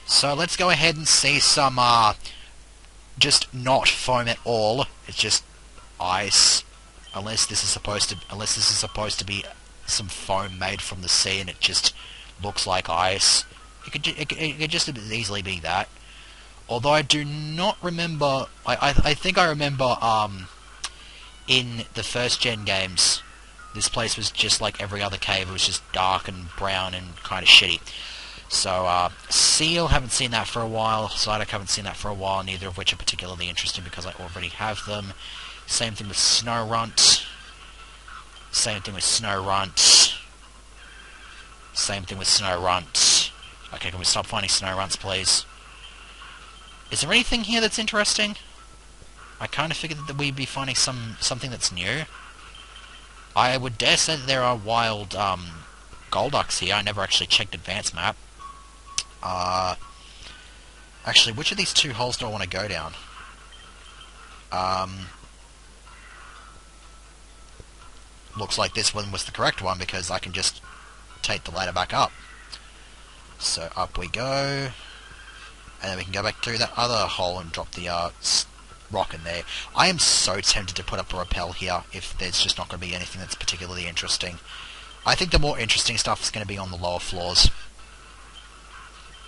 So let's go ahead and see some, just not foam at all. It's just ice. Unless this is supposed to be some foam made from the sea and it just looks like ice. It could just as easily be that. Although I do not remember... I think I remember, in the first gen games, this place was just like every other cave. It was just dark and brown and kind of shitty. So, Seal, haven't seen that for a while. Psyduck, haven't seen that for a while, neither of which are particularly interesting because I already have them. Same thing with Snorunt. Same thing with Snorunt. Same thing with Snorunt. Okay, can we stop finding Snowrunts, please? Is there anything here that's interesting? I kind of figured that we'd be finding something that's new. I would dare say that there are wild, Golducks here. I never actually checked advanced map. Actually, which of these two holes do I want to go down? Looks like this one was the correct one because I can just take the ladder back up. So up we go. And then we can go back through that other hole and drop the rock in there. I am so tempted to put up a rappel here if there's just not going to be anything that's particularly interesting. I think the more interesting stuff is going to be on the lower floors.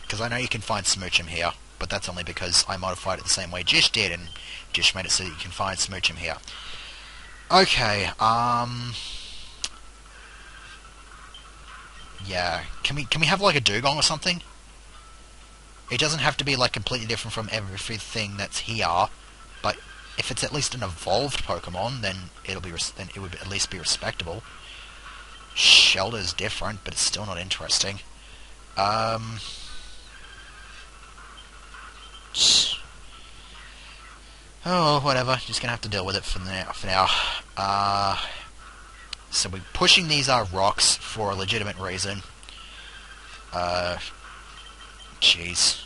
Because I know you can find Smoochum here, but that's only because I modified it the same way Jish did, and Jish made it so that you can find Smoochum here. Okay, yeah, can we have like a Dugong or something? It doesn't have to be like completely different from everything that's here, but if it's at least an evolved Pokemon, then it would at least be respectable. Shelter's different, but it's still not interesting. Oh, whatever. Just gonna have to deal with it for now. So we're pushing these rocks for a legitimate reason. Jeez.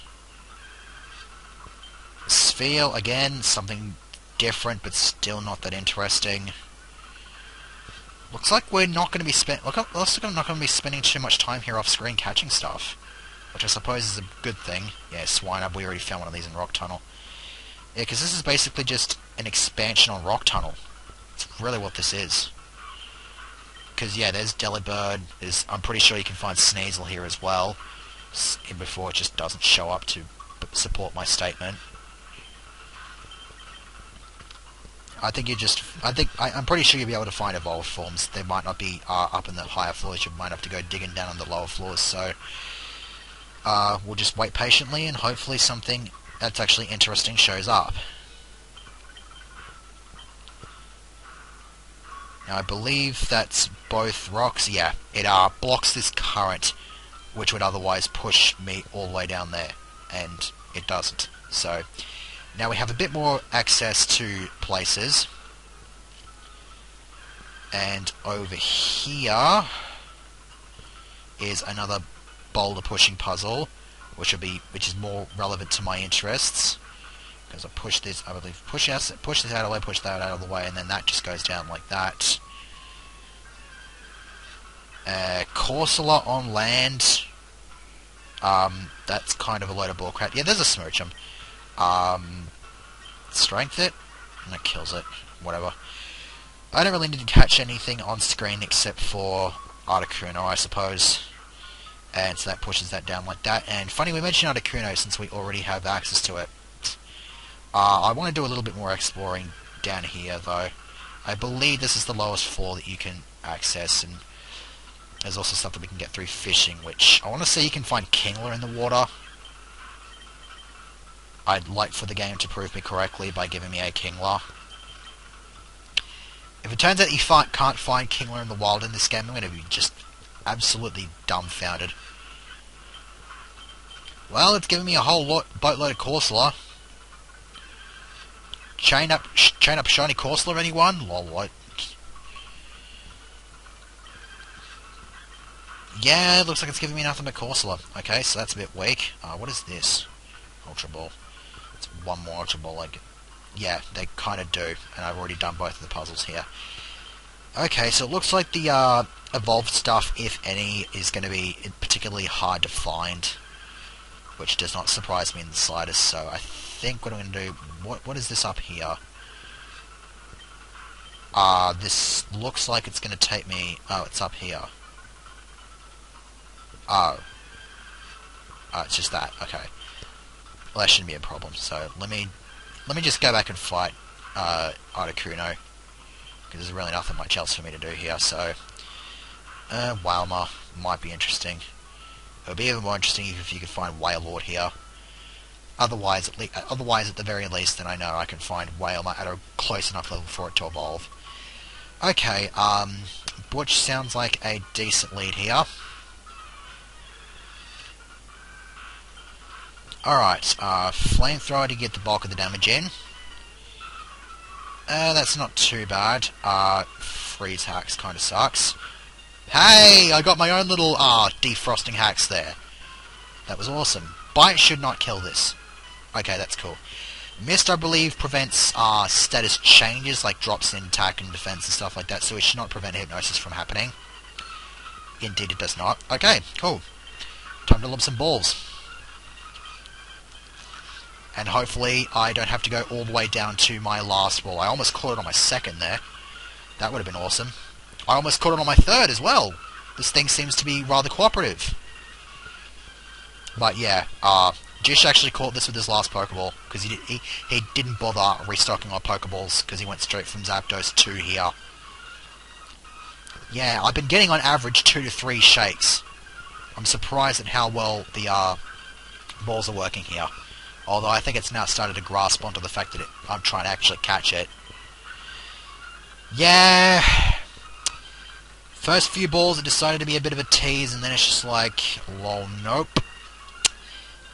Sphere, again, something different, but still not that interesting. Looks like we're not going to be not going to be spending too much time here off screen catching stuff, which I suppose is a good thing. Yeah, Swinub, we already found one of these in Rock Tunnel. Yeah, because this is basically just an expansion on Rock Tunnel. It's really what this is. Because yeah, there's Delibird. I'm pretty sure you can find Sneasel here as well. Before it just doesn't show up to support my statement. I'm pretty sure you'll be able to find evolved forms. They might not be up in the higher floors. You might have to go digging down on the lower floors. So we'll just wait patiently and hopefully something that's actually interesting shows up. Now I believe that's both rocks. Yeah, it blocks this current, which would otherwise push me all the way down there, and it doesn't. So now we have a bit more access to places. And over here is another boulder pushing puzzle, which is more relevant to my interests. Because I push this, I believe, push this out of the way, push that out of the way, and then that just goes down like that. Corsola on land. That's kind of a load of bullcrap. Yeah, there's a Smoochum. Strength it, and that kills it. Whatever. I don't really need to catch anything on screen except for Articuno, I suppose. And so that pushes that down like that. And funny we mentioned Articuno since we already have access to it. I want to do a little bit more exploring down here, though. I believe this is the lowest floor that you can access, and there's also stuff that we can get through fishing, which I want to see you can find Kingler in the water. I'd like for the game to prove me correctly by giving me a Kingler. If it turns out you can't find Kingler in the wild in this game, I'm going to be just absolutely dumbfounded. Well, it's giving me a whole boatload of Corsola. Chain up shiny Corsola, anyone? Lol, what? Yeah, it looks like it's giving me nothing but Corsola. Okay, so that's a bit weak. What is this? Ultra Ball. It's one more Ultra Ball. Yeah, they kind of do, and I've already done both of the puzzles here. Okay, so it looks like the evolved stuff, if any, is going to be particularly hard to find. which does not surprise me in the slightest. So I think what I'm going to do... What is this up here? This looks like it's going to take me... Oh, it's up here. Oh. Oh, it's just that. Okay. Well, that shouldn't be a problem. So let me just go back and fight Articuno, because there's really nothing much else for me to do here. So Whalmer might be interesting. It would be even more interesting if you could find Wailord here. Otherwise, at the very least, then I know I can find Whalmer at a close enough level for it to evolve. Okay, Butch sounds like a decent lead here. Alright, Flamethrower to get the bulk of the damage in. That's not too bad. Freeze Hacks kind of sucks. Hey! I got my own little, defrosting hacks there. That was awesome. Bite should not kill this. Okay, that's cool. Mist, I believe, prevents, status changes, like drops in attack and defense and stuff like that, so it should not prevent Hypnosis from happening. Indeed it does not. Okay, cool. Time to lob some balls. And hopefully I don't have to go all the way down to my last ball. I almost caught it on my second there. That would have been awesome. I almost caught it on my third as well. This thing seems to be rather cooperative. But yeah, Jish actually caught this with his last Pokeball, because he didn't bother restocking our Pokeballs, because he went straight from Zapdos to here. Yeah, I've been getting on average 2 to 3 shakes. I'm surprised at how well the balls are working here. Although I think it's now started to grasp onto the fact that I'm trying to actually catch it. Yeah. First few balls it decided to be a bit of a tease, and then it's just like, lol, nope.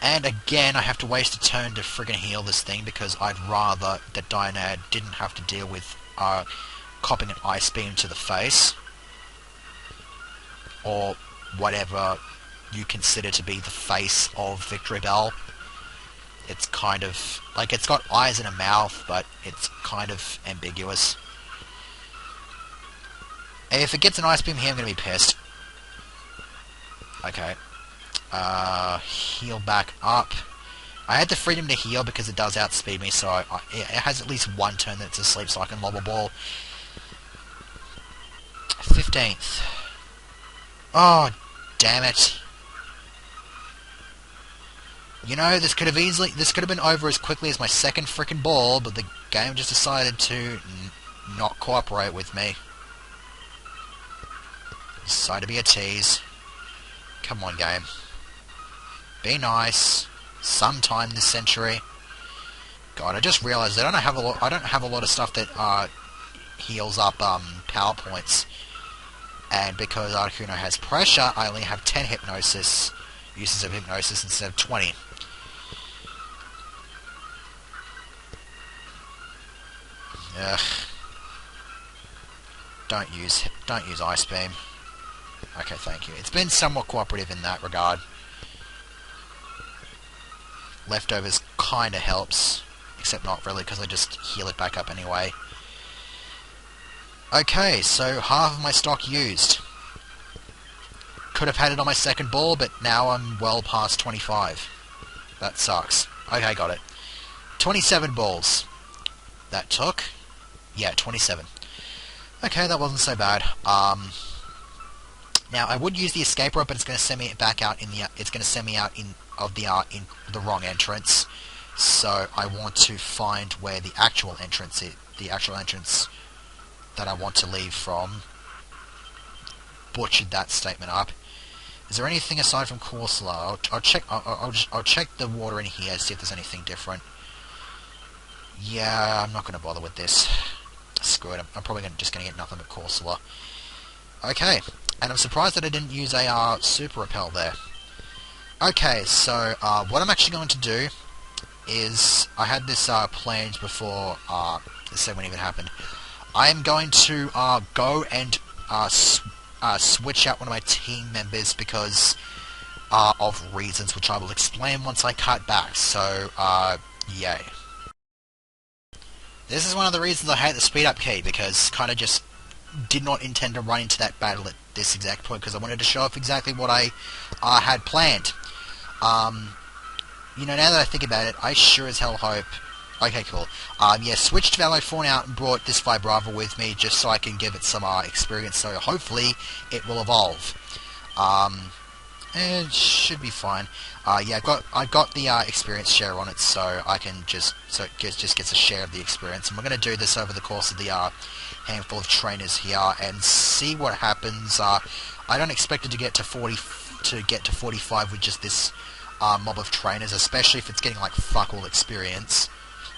And again, I have to waste a turn to friggin' heal this thing, because I'd rather that Dianad didn't have to deal with copping an Ice Beam to the face. Or whatever you consider to be the face of Victory Bell. It's kind of... like, it's got eyes and a mouth, but it's kind of ambiguous. If it gets an Ice Beam here, I'm going to be pissed. Okay. Heal back up. I had the freedom to heal because it does outspeed me, so it has at least one turn that it's asleep, so I can lob a ball. 15th. Oh, damn it. You know, this could have been over as quickly as my second frickin' ball, but the game just decided to not cooperate with me. Decided to be a tease. Come on, game. Be nice. Sometime this century. God, I just realised that I don't have a lot of stuff that heals up power points. And because Articuno has pressure, I only have 10 hypnosis uses of hypnosis instead of 20. Ugh. Don't use Ice Beam. Okay, thank you. It's been somewhat cooperative in that regard. Leftovers kinda helps, except not really, because I just heal it back up anyway. Okay, so half of my stock used. Could have had it on my second ball, but now I'm well past 25. That sucks. Okay, got it. 27 balls. That took... yeah, 27. Okay, that wasn't so bad. Now I would use the escape rope, but it's going to send me back out in the. It's going to send me out in the wrong entrance. So I want to find where the actual entrance is. The actual entrance that I want to leave from. Butchered that statement up. Is there anything aside from Corsola? I'll check. I'll check the water in here, see if there's anything different. Yeah, I'm not going to bother with this. Screw it. I'm probably just going to get nothing but Corsola. Okay, and I'm surprised that I didn't use a Super Repel there. Okay, so what I'm actually going to do is I had this planned before the segment even happened. I am going to go and switch out one of my team members because of reasons which I will explain once I cut back. So, yay. This is one of the reasons I hate the speed up key, because kind of just did not intend to run into that battle at this exact point, because I wanted to show off exactly what I had planned. You know, now that I think about it, I sure as hell hope... Okay, cool. Yeah, switched to Valo 4 now and brought this Vibrava with me just so I can give it some experience, so hopefully it will evolve. It should be fine. Yeah, I got the experience share on it, so I can just it just gets a share of the experience. And we're going to do this over the course of the handful of trainers here and see what happens. I don't expect it to get to 45 with just this mob of trainers, especially if it's getting like fuck all experience,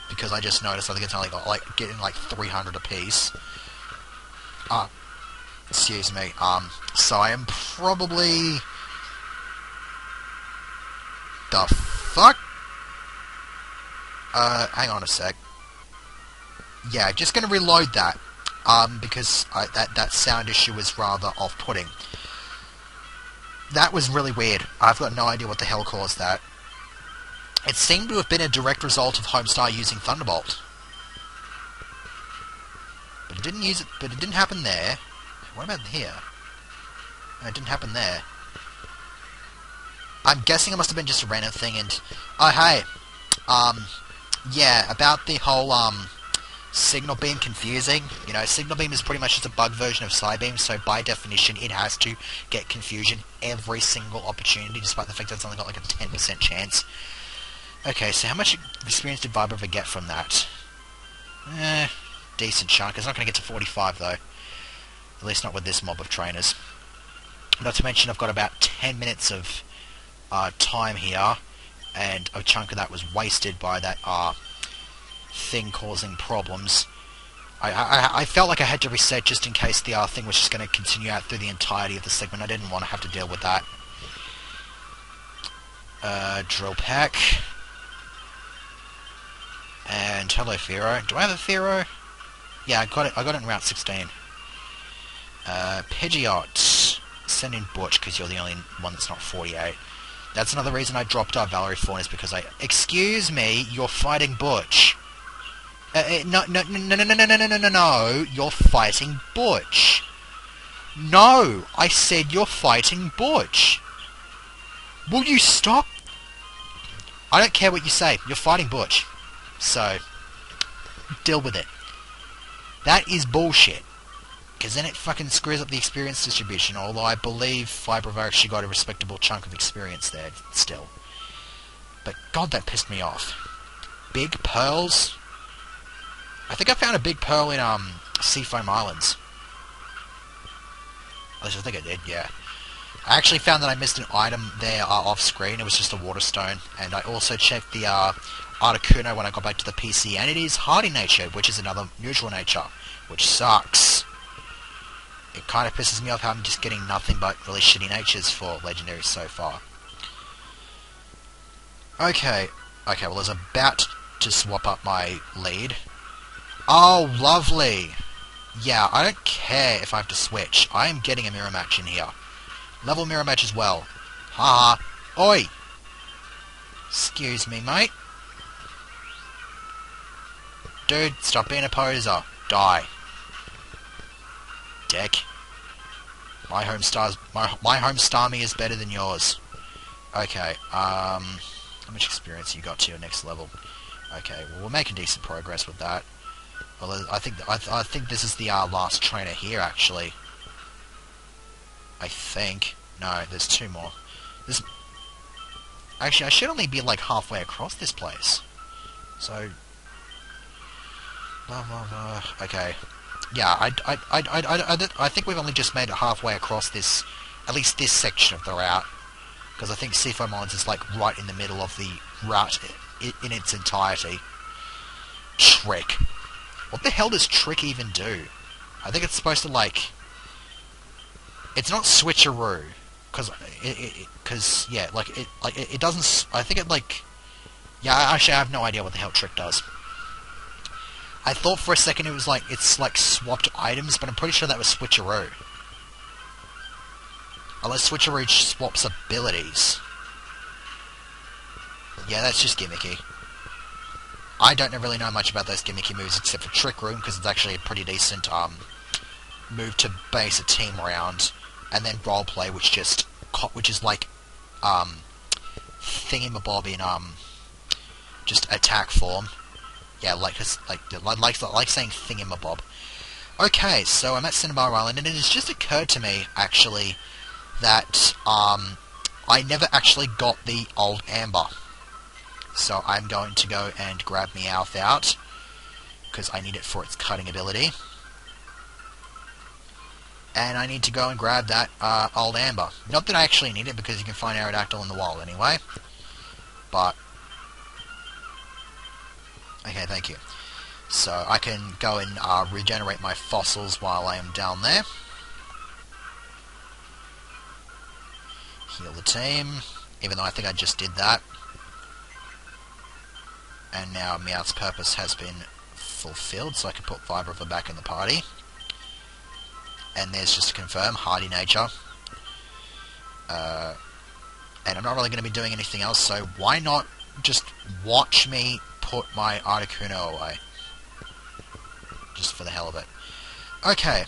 because I just noticed I think it's only got getting like 300 apiece. Excuse me. So I am probably... The fuck? Hang on a sec. Yeah, just gonna reload that. Because that sound issue was rather off-putting. That was really weird. I've got no idea what the hell caused that. It seemed to have been a direct result of Homestar using Thunderbolt. But it didn't happen there. What about here? No, it didn't happen there. I'm guessing it must have been just a random thing, and... Oh, hey! Yeah, about the whole, Signal Beam confusing. You know, Signal Beam is pretty much just a bug version of Psybeam, so by definition it has to get confusion every single opportunity, despite the fact that it's only got like a 10% chance. Okay, so how much experience did Vibrava get from that? Decent chunk. It's not going to get to 45, though. At least not with this mob of trainers. Not to mention I've got about 10 minutes of time here, and a chunk of that was wasted by that thing causing problems. I felt like I had to reset just in case the thing was just going to continue out through the entirety of the segment. I didn't want to have to deal with that. Drill pack. And hello, Firo. Do I have a Firo? Yeah, I got it in Route 16. Pidgeot. Send in Butch, because you're the only one that's not 48. That's another reason I dropped Valerie Fawn, is because Excuse me, you're fighting Butch. No, you're fighting Butch. No, I said you're fighting Butch. Will you stop? I don't care what you say, you're fighting Butch. So, deal with it. That is bullshit. Because then it fucking screws up the experience distribution, although I believe Vibrava actually got a respectable chunk of experience there, still. But god, that pissed me off. Big pearls? I think I found a big pearl in, Seafoam Islands. At least I think I did, yeah. I actually found that I missed an item there off-screen. It was just a water stone. And I also checked the Articuno when I got back to the PC, and it is hardy nature, which is another neutral nature, which sucks. It kind of pisses me off how I'm just getting nothing but really shitty natures for legendaries so far. Okay, well, I was about to swap up my lead. Oh, lovely! Yeah, I don't care if I have to switch. I am getting a mirror match in here. Level mirror match as well. Haha. Oi! Excuse me, mate. Dude, stop being a poser. Die. Dick. My home star me is better than yours. Okay, how much experience you got to your next level? Okay, well, we're making decent progress with that. Well, I think this is the last trainer here, actually. I think. No, there's two more. Actually, I should only be like halfway across this place. So, okay. Yeah, I think we've only just made it halfway across this, at least this section of the route, because I think Seafoam Islands is like right in the middle of the route in its entirety. Trick. What the hell does Trick even do? I think it's supposed to like... It's not switcheroo, because yeah, it doesn't. I think it like, yeah. Actually, I have no idea what the hell Trick does. I thought for a second it was like it's like swapped items, but I'm pretty sure that was switcheroo. Unless switcheroo swaps abilities. Yeah, that's just gimmicky. I don't really know much about those gimmicky moves except for Trick Room, because it's actually a pretty decent move to base a team around. And then roleplay, which is like thingamabob in just attack form. Yeah, like saying thingamabob. Okay, so I'm at Cinnabar Island, and it has just occurred to me actually that I never actually got the old amber. So I'm going to go and grab Meowth out, because I need it for its cutting ability. And I need to go and grab that old amber. Not that I actually need it, because you can find Aerodactyl in the wild anyway. But okay, thank you. So I can go and regenerate my fossils while I am down there. Heal the team, even though I think I just did that. And now Meowth's purpose has been fulfilled, so I can put Vibrover back in the party. And there's, just to confirm, hardy nature. And I'm not really going to be doing anything else, so why not just watch me put my Articuno away? Just for the hell of it. Okay.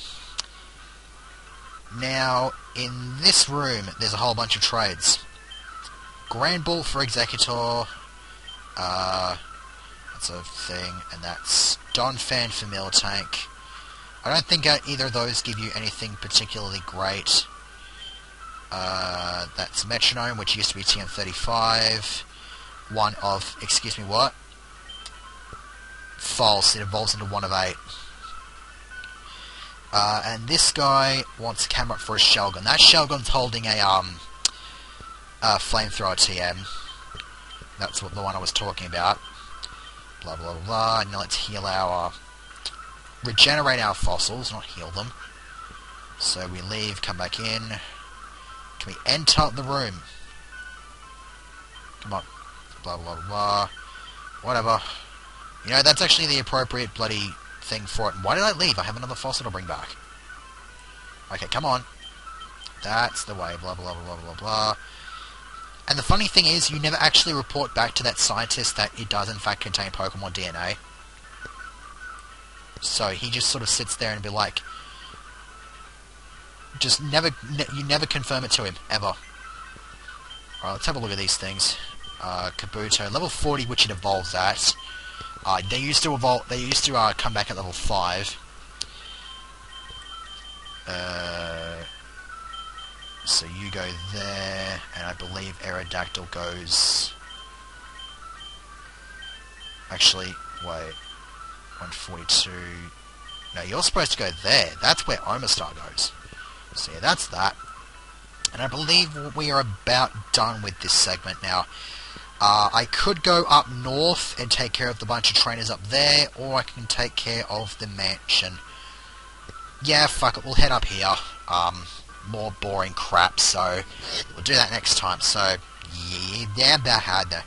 Now, in this room, there's a whole bunch of trades. Grand Bull for Executor. That's a thing. And that's Donphan for Miltank. I don't think either of those give you anything particularly great. That's Metronome, which used to be TM35. One of... excuse me, what? False. It evolves into one of 8. And this guy wants a camera up for his Shelgon. That Shelgon's holding a flamethrower TM. That's what the one I was talking about. Blah blah blah. Now let's heal our... regenerate our fossils, not heal them. So we leave, come back in. Can we enter the room? Come on. Blah blah blah. Whatever. You know, that's actually the appropriate bloody thing for it. And why did I leave? I have another fossil to bring back. Okay, come on. That's the way. Blah blah blah blah blah. And the funny thing is, you never actually report back to that scientist that it does in fact contain Pokemon DNA. So he just sort of sits there and be like, just never, you never confirm it to him, ever. Alright, let's have a look at these things. Kabuto, level 40, which it evolves at. They used to evolve. They used to come back at level 5. So you go there, and I believe Aerodactyl goes... Actually, wait. 142... No, you're supposed to go there. That's where Omastar goes. So yeah, that's that. And I believe we are about done with this segment now. I could go up north and take care of the bunch of trainers up there, or I can take care of the mansion. Yeah, fuck it, we'll head up here. More boring crap, so we'll do that next time. So, yeah, that had